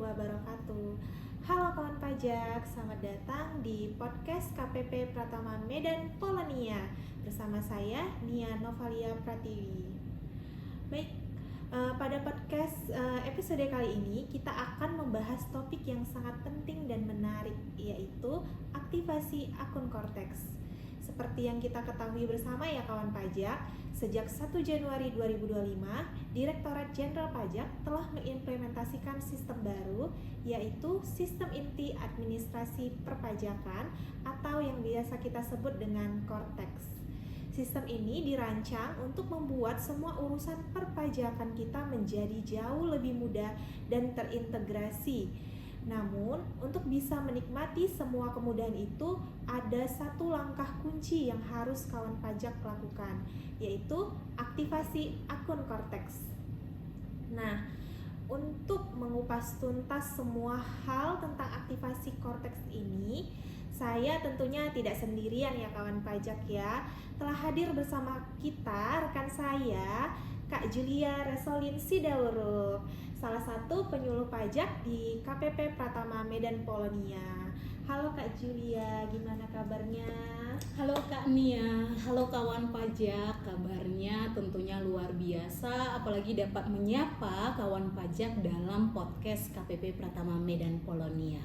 wabarakatuh. Halo kawan pajak, selamat datang di podcast KPP Pratama Medan Polonia bersama saya Nia Novalia Pratiwi. Baik, pada podcast episode kali ini kita akan membahas topik yang sangat penting dan menarik, yaitu aktivasi akun Cortex. Seperti yang kita ketahui bersama ya kawan pajak, sejak 1 Januari 2025, Direktorat Jenderal Pajak telah mengimplementasikan sistem baru, yaitu Sistem Inti Administrasi Perpajakan atau yang biasa kita sebut dengan Cortex. Sistem ini dirancang untuk membuat semua urusan perpajakan kita menjadi jauh lebih mudah dan terintegrasi. Namun, untuk bisa menikmati semua kemudahan itu, ada satu langkah kunci yang harus kawan pajak lakukan, yaitu aktivasi akun Cortex. Nah, untuk mengupas tuntas semua hal tentang aktivasi Cortex ini, saya tentunya tidak sendirian ya kawan pajak ya. Telah hadir bersama kita rekan saya, Kak Julia Resolin Sidauruk, salah satu penyuluh pajak di KPP Pratama Medan Polonia. Halo Kak Julia, gimana kabarnya? Halo Kak Nia, halo kawan pajak, kabarnya tentunya luar biasa, apalagi dapat menyapa kawan pajak dalam podcast KPP Pratama Medan Polonia.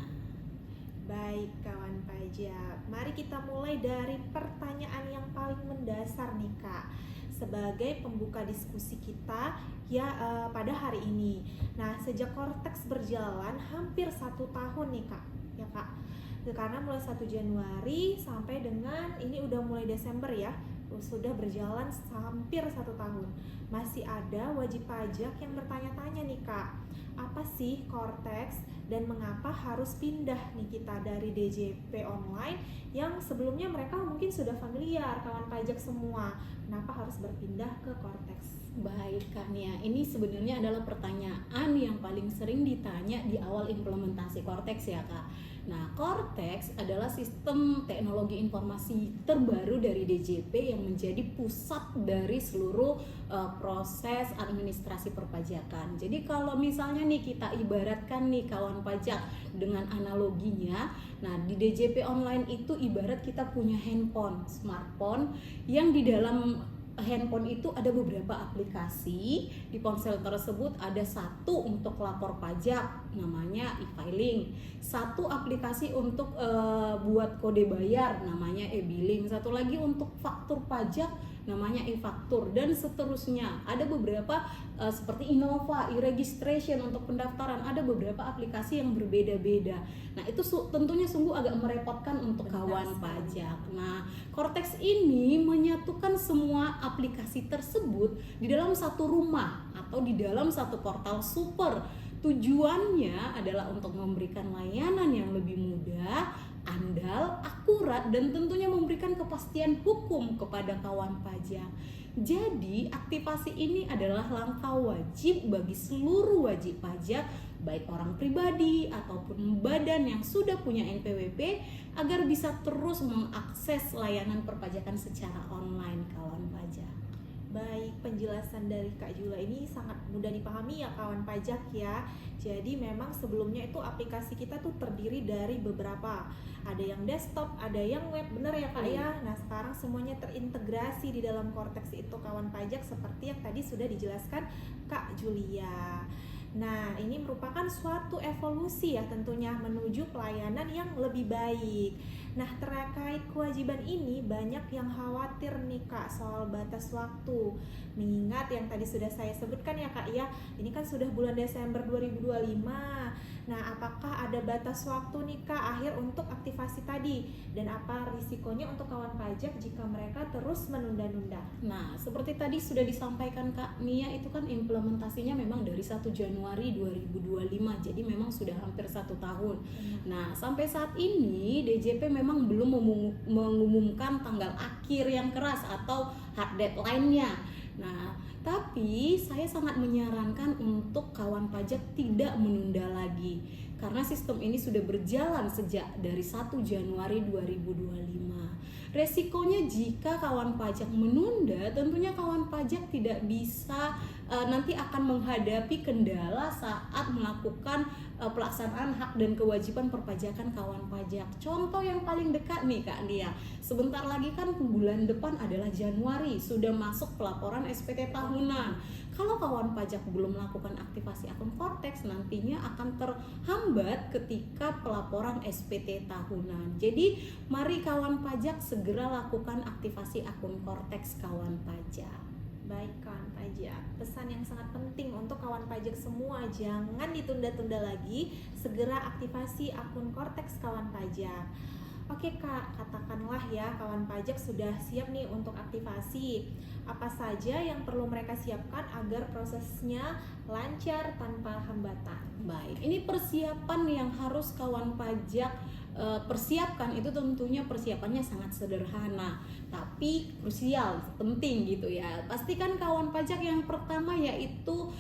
Baik kawan pajak, mari kita mulai dari pertanyaan yang paling mendasar nih Kak, sebagai pembuka diskusi kita ya pada hari ini. Nah, sejak Cortex berjalan hampir 1 tahun nih Kak, ya Kak. Karena mulai 1 Januari sampai dengan ini udah mulai Desember ya, sudah berjalan hampir 1 tahun. Masih ada wajib pajak yang bertanya-tanya nih Kak, apa sih Cortex dan mengapa harus pindah nih kita dari DJP online yang sebelumnya mereka mungkin sudah familiar kawan pajak semua, kenapa harus berpindah ke Cortex? Baik Kak Nia, ini sebenarnya adalah pertanyaan yang paling sering ditanya di awal implementasi Cortex ya Kak. Nah, Cortex adalah sistem teknologi informasi terbaru dari DJP yang menjadi pusat dari seluruh proses administrasi perpajakan. Jadi kalau misalnya nih kita ibaratkan nih kawan pajak dengan analoginya, nah di DJP online itu ibarat kita punya handphone, smartphone yang di dalam handphone itu ada beberapa aplikasi. Di ponsel tersebut ada satu untuk lapor pajak namanya e-filing, satu aplikasi untuk buat kode bayar namanya e-billing, satu lagi untuk faktur pajak namanya e-faktur, dan seterusnya. Ada beberapa seperti Innova, e-registration untuk pendaftaran, ada beberapa aplikasi yang berbeda-beda. Nah, itu tentunya sungguh agak merepotkan untuk kawan pajak. Nah, Cortex ini menyatukan semua aplikasi tersebut di dalam satu rumah atau di dalam satu portal super. Tujuannya adalah untuk memberikan layanan yang lebih mudah, andal, akurat, dan tentunya memberikan kepastian hukum kepada kawan pajak. Jadi, aktivasi ini adalah langkah wajib bagi seluruh wajib pajak, baik orang pribadi ataupun badan yang sudah punya NPWP, agar bisa terus mengakses layanan perpajakan secara online kawan pajak. Baik, penjelasan dari Kak Jula ini sangat mudah dipahami ya kawan pajak ya. Jadi memang sebelumnya itu aplikasi kita tuh terdiri dari beberapa. Ada yang desktop, ada yang web, bener ya Kak ya. Nah, sekarang semuanya terintegrasi di dalam Cortex itu kawan pajak seperti yang tadi sudah dijelaskan Kak Julia. Nah, ini merupakan suatu evolusi ya tentunya menuju pelayanan yang lebih baik. Nah, terkait kewajiban ini banyak yang khawatir nih Kak soal batas waktu. Mengingat yang tadi sudah saya sebutkan ya Kak ya, ini kan sudah bulan Desember 2025. Nah, apakah ada batas waktu nih Kak akhir untuk aktivasi tadi? Dan apa risikonya untuk kawan pajak jika mereka terus menunda-nunda? Nah, seperti tadi sudah disampaikan Kak Nia, itu kan implementasinya memang dari 1 Januari 2025, jadi memang sudah hampir 1 tahun. Nah, sampai saat ini DJP memang belum mengumumkan tanggal akhir yang keras atau hard deadline-nya. Nah, tapi saya sangat menyarankan untuk kawan pajak tidak menunda lagi, karena sistem ini sudah berjalan sejak dari 1 Januari 2025. Resikonya jika kawan pajak menunda, tentunya kawan pajak tidak bisa nanti akan menghadapi kendala saat melakukan pelaksanaan hak dan kewajiban perpajakan kawan pajak. Contoh yang paling dekat nih Kak Nia, sebentar lagi kan bulan depan adalah Januari, sudah masuk pelaporan SPT tahunan. Kalau kawan pajak belum melakukan aktivasi akun Kortex, nantinya akan terhambat ketika pelaporan SPT tahunan. Jadi mari kawan pajak segera lakukan aktivasi akun Kortex kawan pajak. Baik kawan pajak, pesan yang sangat penting untuk kawan pajak semua, jangan ditunda-tunda lagi, segera aktivasi akun Kortex kawan pajak. Oke Kak, katakanlah ya kawan pajak sudah siap nih untuk aktivasi. Apa saja yang perlu mereka siapkan agar prosesnya lancar tanpa hambatan? Baik, ini persiapan yang harus kawan pajak persiapkan itu tentunya persiapannya sangat sederhana tapi krusial, penting gitu ya. Pastikan kawan pajak yang pertama yaitu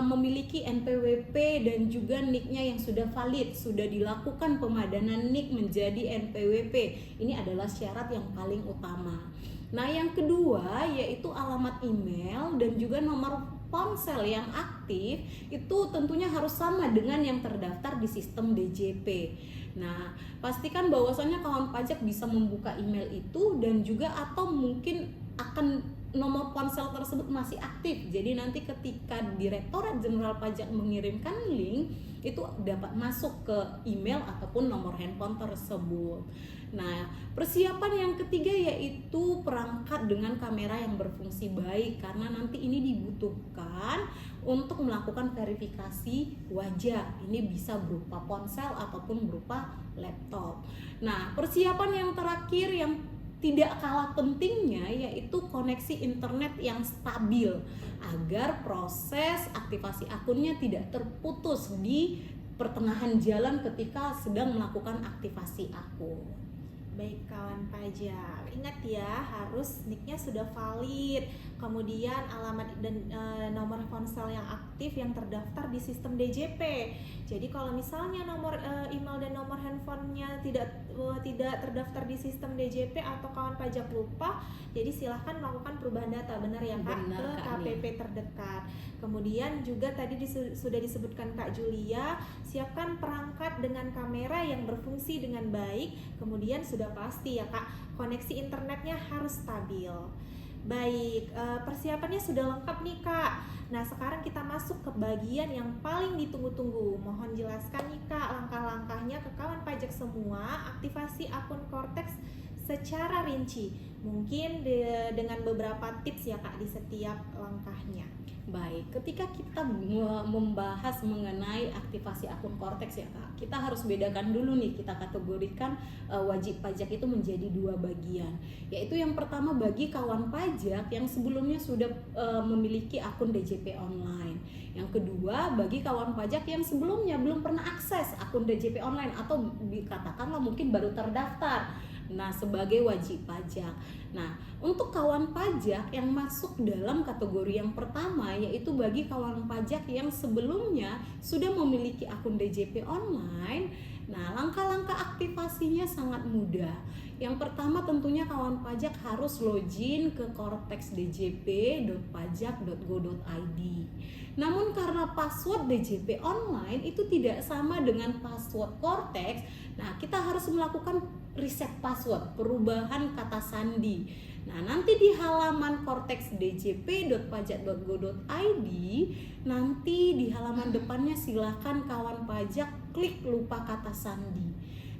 memiliki NPWP dan juga NIK-nya yang sudah valid, sudah dilakukan pemadanan NIK menjadi NPWP. Ini adalah syarat yang paling utama. Nah, yang kedua yaitu alamat email dan juga nomor ponsel yang aktif itu tentunya harus sama dengan yang terdaftar di sistem DJP. Nah, pastikan bahwasannya kawan pajak bisa membuka email itu dan juga atau mungkin akan nomor ponsel tersebut masih aktif. Jadi nanti ketika Direktorat Jenderal Pajak mengirimkan link itu dapat masuk ke email ataupun nomor handphone tersebut. Nah, persiapan yang ketiga yaitu perangkat dengan kamera yang berfungsi baik karena nanti ini dibutuhkan untuk melakukan verifikasi wajah. Ini bisa berupa ponsel ataupun berupa laptop. Nah, persiapan yang terakhir yang tidak kalah pentingnya yaitu koneksi internet yang stabil agar proses aktivasi akunnya tidak terputus di pertengahan jalan ketika sedang melakukan aktivasi akun. Baik kawan pajak, ingat ya harus NIK-nya sudah valid, kemudian alamat dan nomor ponsel yang aktif yang terdaftar di sistem DJP. Jadi kalau misalnya nomor email dan nomor handphonenya tidak terdaftar di sistem DJP atau kawan pajak lupa, jadi silahkan melakukan perubahan data, benar ya Kak, Benar, ke Kak KPP terdekat. Kemudian juga tadi sudah disebutkan Kak Julia, siapkan perangkat dengan kamera yang berfungsi dengan baik, kemudian sudah pasti ya Kak, koneksi internetnya harus stabil. Baik, persiapannya sudah lengkap nih Kak. Nah sekarang kita masuk ke bagian yang paling ditunggu-tunggu. Mohon jelaskan nih Kak langkah-langkahnya ke kawan pajak semua, aktivasi akun Kortex secara rinci. Mungkin dengan beberapa tips ya Kak di setiap langkahnya. Baik, ketika kita membahas mengenai aktivasi akun Kortex ya Kak, kita harus bedakan dulu nih, kita kategorikan wajib pajak itu menjadi dua bagian. Yaitu yang pertama bagi kawan pajak yang sebelumnya sudah memiliki akun DJP online. Yang kedua bagi kawan pajak yang sebelumnya belum pernah akses akun DJP online atau dikatakanlah mungkin baru terdaftar. Nah, sebagai wajib pajak. Nah, untuk kawan pajak yang masuk dalam kategori yang pertama yaitu bagi kawan pajak yang sebelumnya sudah memiliki akun DJP online. Nah, langkah-langkah aktivasinya sangat mudah. Yang pertama tentunya kawan pajak harus login ke kortexdjp.pajak.go.id. Namun karena password DJP online itu tidak sama dengan password Kortex, nah kita harus melakukan reset password, perubahan kata sandi. Nah, nanti di halaman kortexdjp.pajak.go.id, nanti di halaman depannya silahkan kawan pajak klik lupa kata sandi.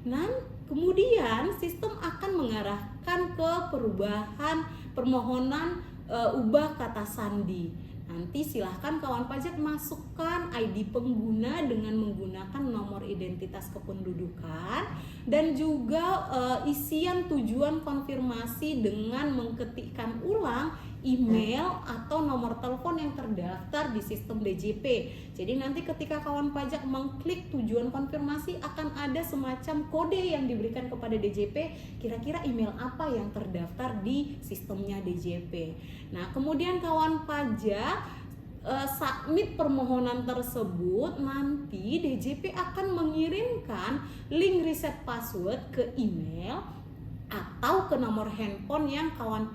Nah, kemudian sistem akan mengarahkan ke perubahan permohonan ubah kata sandi. Nanti silahkan kawan pajak masukkan ID pengguna dengan menggunakan nomor identitas kependudukan dan juga isian tujuan konfirmasi dengan mengetikkan ulang email atau nomor telepon yang terdaftar di sistem DJP. Jadi nanti ketika kawan pajak mengklik tujuan konfirmasi akan ada semacam kode yang diberikan kepada DJP, kira-kira email apa yang terdaftar di sistemnya DJP. Nah, kemudian kawan pajak submit permohonan tersebut, nanti DJP akan mengirimkan link reset password ke email atau ke nomor handphone yang kawan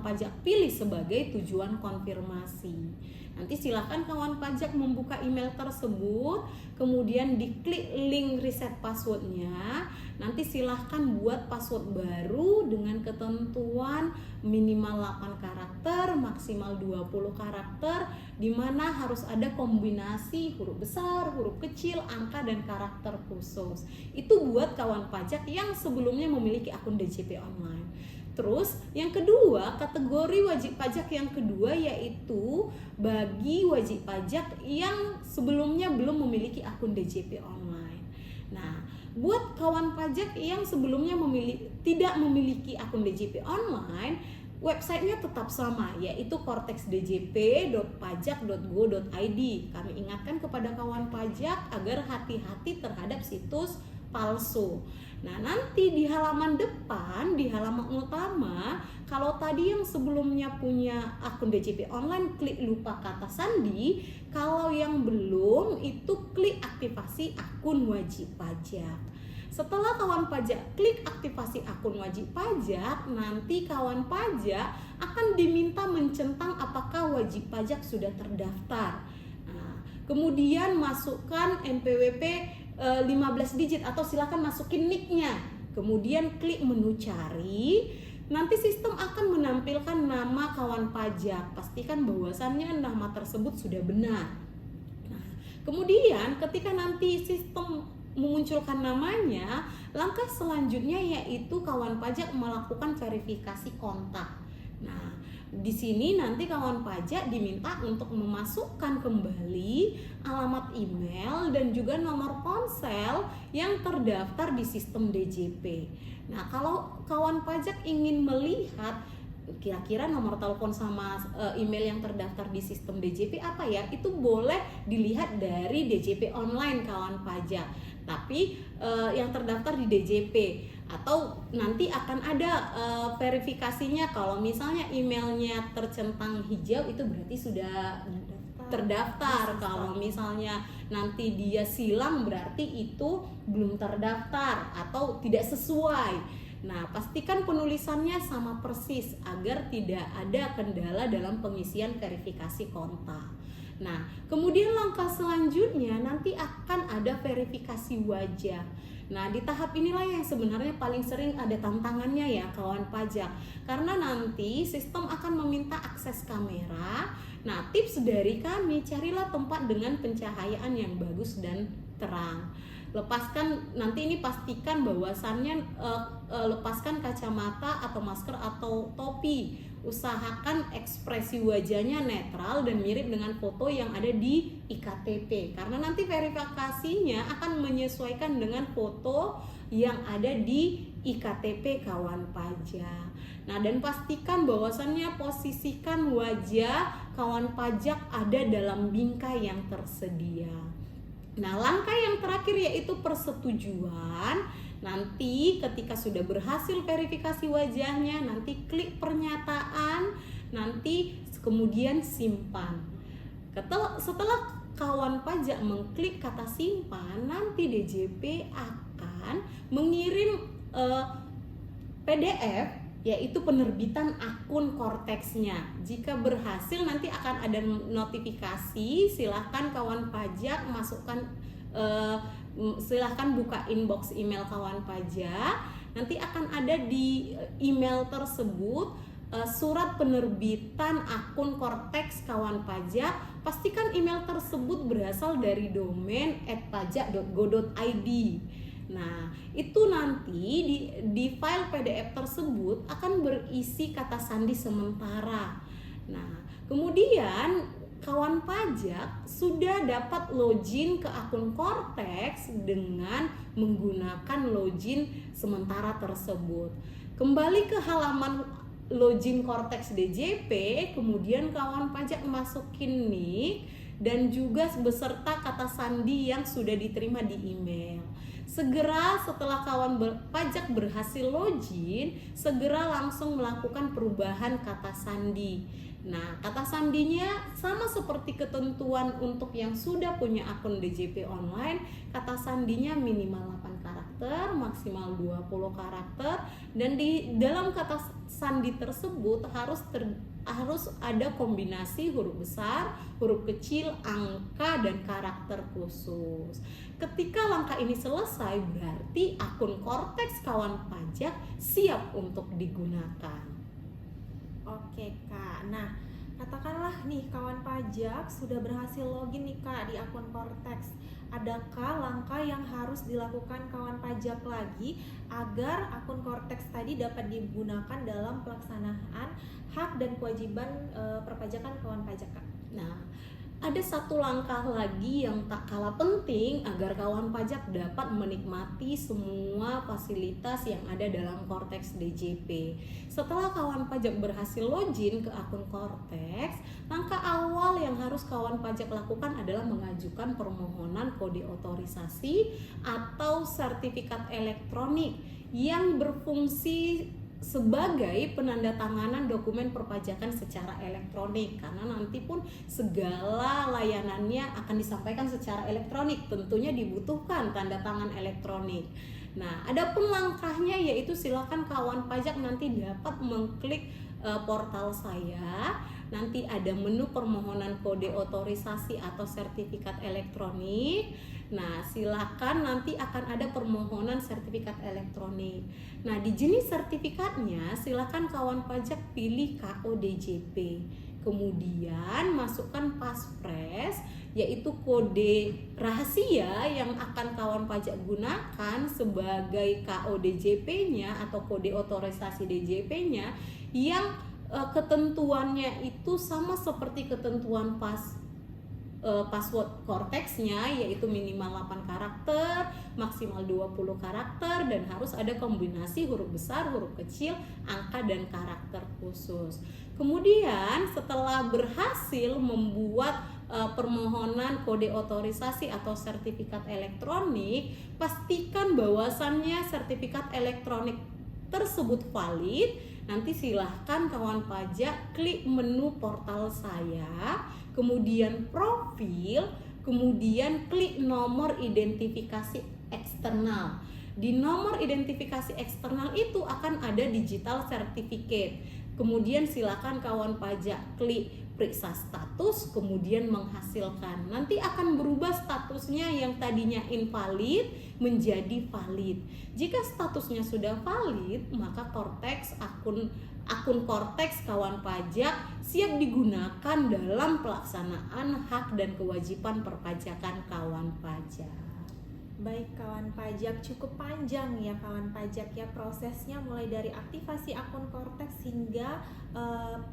pajak pilih sebagai tujuan konfirmasi. Nanti silakan kawan pajak membuka email tersebut, kemudian diklik link reset passwordnya. Nanti silahkan buat password baru dengan ketentuan minimal 8 karakter, maksimal 20 karakter, di mana harus ada kombinasi huruf besar, huruf kecil, angka, dan karakter khusus. Itu buat kawan pajak yang sebelumnya memiliki akun DJP online. Terus yang kedua, kategori wajib pajak yang kedua yaitu bagi wajib pajak yang sebelumnya belum memiliki akun DJP online. Nah, buat kawan pajak yang sebelumnya tidak memiliki akun DJP online, websitenya tetap sama, yaitu cortexdjp.pajak.go.id. Kami ingatkan kepada kawan pajak agar hati-hati terhadap situs palsu. Nah, nanti di halaman depan, di halaman utama, kalau tadi yang sebelumnya punya akun DJP online klik lupa kata sandi, kalau yang belum itu klik aktivasi akun wajib pajak. Setelah kawan pajak klik aktivasi akun wajib pajak, nanti kawan pajak akan diminta mencentang apakah wajib pajak sudah terdaftar. Nah, kemudian masukkan NPWP 15 digit atau silakan masukin nick-nya. Kemudian klik menu cari. Nanti sistem akan menampilkan nama kawan pajak. Pastikan bahwasannya nama tersebut sudah benar. Nah, kemudian ketika nanti sistem memunculkan namanya, langkah selanjutnya yaitu kawan pajak melakukan verifikasi kontak. Nah, di sini nanti kawan pajak diminta untuk memasukkan kembali alamat email dan juga nomor ponsel yang terdaftar di sistem DJP. Nah, kalau kawan pajak ingin melihat kira-kira nomor telepon sama email yang terdaftar di sistem DJP apa ya, itu boleh dilihat dari DJP online kawan pajak. Tapi yang terdaftar di DJP, atau nanti akan ada verifikasinya. Kalau misalnya emailnya tercentang hijau itu berarti sudah terdaftar. Kalau misalnya nanti dia silang berarti itu belum terdaftar atau tidak sesuai. Nah, pastikan penulisannya sama persis agar tidak ada kendala dalam pengisian verifikasi kontak. Nah, kemudian langkah selanjutnya nanti akan ada verifikasi wajah. Nah, di tahap inilah yang sebenarnya paling sering ada tantangannya ya kawan pajak. Karena nanti sistem akan meminta akses kamera. Nah, tips dari kami, carilah tempat dengan pencahayaan yang bagus dan terang. Nanti ini pastikan bahwasannya lepaskan kacamata atau masker atau topi. Usahakan ekspresi wajahnya netral dan mirip dengan foto yang ada di IKTP, karena nanti verifikasinya akan menyesuaikan dengan foto yang ada di IKTP kawan pajak. Nah, dan pastikan bahwasannya posisikan wajah kawan pajak ada dalam bingkai yang tersedia. Nah, langkah yang terakhir yaitu persetujuan. Nanti ketika sudah berhasil verifikasi wajahnya, nanti klik pernyataan, nanti kemudian simpan. Setelah kawan pajak mengklik kata simpan, nanti DJP akan mengirim PDF, yaitu penerbitan akun Cortex-nya. Jika berhasil nanti akan ada notifikasi, silahkan kawan pajak masukkan silahkan buka inbox email kawan pajak. Nanti akan ada di email tersebut surat penerbitan akun Cortex kawan pajak. Pastikan email tersebut berasal dari domain @pajak.go.id. Nah, itu nanti di file PDF tersebut akan berisi kata sandi sementara. Nah, kemudian kawan pajak sudah dapat login ke akun Cortex dengan menggunakan login sementara tersebut. Kembali ke halaman login Cortex DJP, kemudian kawan pajak masukin nick dan juga beserta kata sandi yang sudah diterima di email. Segera setelah kawan pajak berhasil login, segera langsung melakukan perubahan kata sandi. Nah, kata sandinya sama seperti ketentuan untuk yang sudah punya akun DJP online, kata sandinya minimal 8 karakter. karakter, maksimal 20 karakter, dan di dalam kata sandi tersebut harus ada kombinasi huruf besar, huruf kecil, angka, dan karakter khusus. Ketika langkah ini selesai, berarti akun Cortex kawan pajak siap untuk digunakan. Oke Kak, nah katakanlah nih kawan pajak sudah berhasil login nih Kak di akun Cortex. Adakah langkah yang harus dilakukan kawan pajak lagi agar akun Cortex tadi dapat digunakan dalam pelaksanaan hak dan kewajiban perpajakan kawan pajak Kak? Nah, ada satu langkah lagi yang tak kalah penting agar kawan pajak dapat menikmati semua fasilitas yang ada dalam Cortex DJP. Setelah kawan pajak berhasil login ke akun Cortex, langkah awal yang harus kawan pajak lakukan adalah mengajukan permohonan kode otorisasi atau sertifikat elektronik yang berfungsi sebagai penandatanganan dokumen perpajakan secara elektronik, karena nanti pun segala layanannya akan disampaikan secara elektronik, tentunya dibutuhkan tanda tangan elektronik. Nah, adapun langkahnya yaitu silakan kawan pajak nanti dapat mengklik portal saya. Nanti ada menu permohonan kode otorisasi atau sertifikat elektronik. Nah, silakan nanti akan ada permohonan sertifikat elektronik. Nah, di jenis sertifikatnya silakan kawan pajak pilih KODJP. Kemudian masukkan passphrase, yaitu kode rahasia yang akan kawan pajak gunakan sebagai KODJP-nya atau kode otorisasi DJP-nya, yang ketentuannya itu sama seperti ketentuan password Cortex-nya, yaitu minimal 8 karakter, maksimal 20 karakter, dan harus ada kombinasi huruf besar, huruf kecil, angka, dan karakter khusus. Kemudian setelah berhasil membuat permohonan kode otorisasi atau sertifikat elektronik, pastikan bahwasannya sertifikat elektronik tersebut valid. Nanti silahkan kawan pajak klik menu portal saya, kemudian profil, kemudian klik nomor identifikasi eksternal. Di nomor identifikasi eksternal itu akan ada digital certificate. Kemudian silakan kawan pajak klik periksa status, kemudian menghasilkan. Nanti akan berubah statusnya yang tadinya invalid menjadi valid. Jika statusnya sudah valid, maka akun Cortex kawan pajak siap digunakan dalam pelaksanaan hak dan kewajiban perpajakan kawan pajak. Baik kawan pajak, cukup panjang ya kawan pajak ya prosesnya, mulai dari aktivasi akun Cortex hingga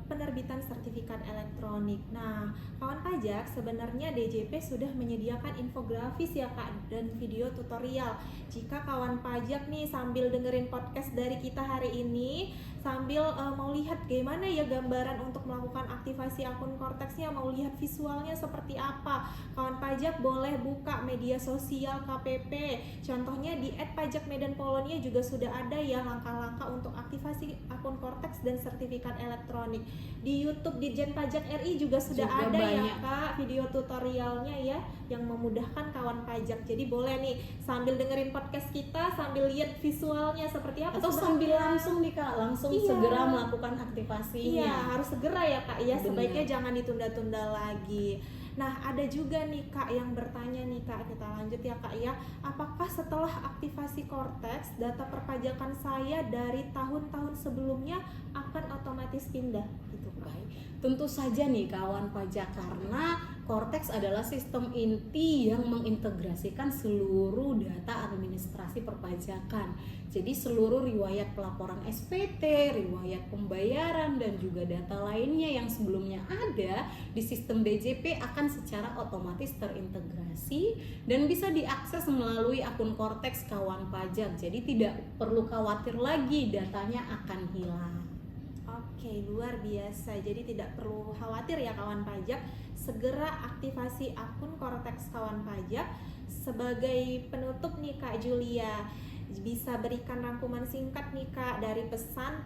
penerbitan sertifikat elektronik. Nah, kawan pajak, sebenarnya DJP sudah menyediakan infografis ya Kak dan video tutorial. Jika kawan pajak nih sambil dengerin podcast dari kita hari ini, sambil mau lihat gimana ya gambaran untuk melakukan aktivasi akun Cortex-nya, mau lihat visualnya seperti apa, kawan pajak boleh buka media sosial KPP. Contohnya di @pajakmedanpolonia juga sudah ada ya langkah-langkah untuk aktivasi akun Cortex dan sertifikat elektronik. Di YouTube Ditjen Pajak RI juga sudah ada banyak ya Kak video tutorialnya ya yang memudahkan kawan pajak. Jadi boleh nih sambil dengerin podcast kita sambil lihat visualnya seperti apa, atau sambil langsung nih Kak, langsung segera melakukan aktivasinya. Iya, harus segera ya Kak ya, sebaiknya jangan ditunda-tunda lagi. Nah, ada juga nih Kak yang bertanya nih Kak, kita lanjut ya Kak ya. Apakah setelah aktivasi Cortex, data perpajakan saya dari tahun-tahun sebelumnya akan otomatis pindah gitu Kak? Baik, tentu saja nih kawan pajak, karena Cortex adalah sistem inti yang mengintegrasikan seluruh data administrasi perpajakan. Jadi seluruh riwayat pelaporan SPT, riwayat pembayaran, dan juga data lainnya yang sebelumnya ada di sistem DJP akan secara otomatis terintegrasi dan bisa diakses melalui akun Cortex kawan pajak. Jadi tidak perlu khawatir lagi datanya akan hilang. Oke, luar biasa. Jadi tidak perlu khawatir ya kawan pajak. Segera aktivasi akun Cortex kawan pajak. Sebagai penutup nih Kak Julia, bisa berikan rangkuman singkat nih Kak dari pesan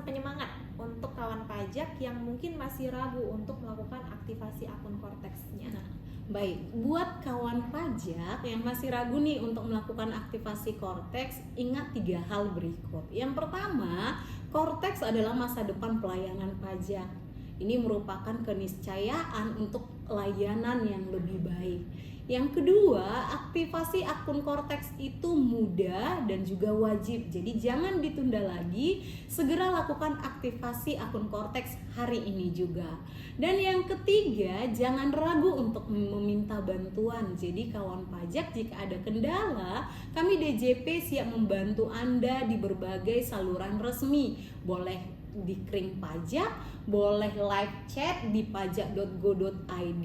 penyemangat untuk kawan pajak yang mungkin masih ragu untuk melakukan aktivasi akun Cortex-nya. Nah, Baik, buat kawan pajak yang masih ragu nih untuk melakukan aktivasi Cortex, ingat 3 hal berikut. Yang pertama, Cortex adalah masa depan pelayanan pajak. Ini merupakan keniscayaan untuk layanan yang lebih baik. Yang kedua, aktivasi akun Cortex itu mudah dan juga wajib. Jadi jangan ditunda lagi, segera lakukan aktivasi akun Cortex hari ini juga. Dan yang ketiga, jangan ragu untuk meminta bantuan. Jadi kawan pajak, jika ada kendala, kami DJP siap membantu Anda di berbagai saluran resmi. Boleh di Kring Pajak, boleh live chat di pajak.go.id,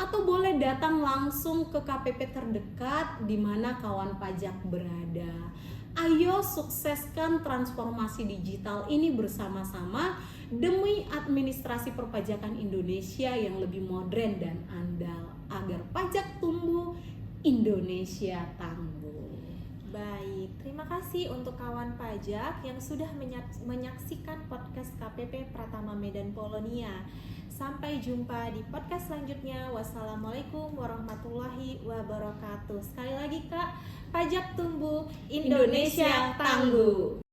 atau boleh datang langsung ke KPP terdekat di mana kawan pajak berada. Ayo sukseskan transformasi digital ini bersama-sama demi administrasi perpajakan Indonesia yang lebih modern dan andal, agar pajak tumbuh, Indonesia tangguh. Baik, terima kasih untuk kawan pajak yang sudah menyaksikan podcast KPP Pratama Medan Polonia. Sampai jumpa di podcast selanjutnya. Wassalamualaikum warahmatullahi wabarakatuh. Sekali lagi Kak, pajak tumbuh, Indonesia tangguh.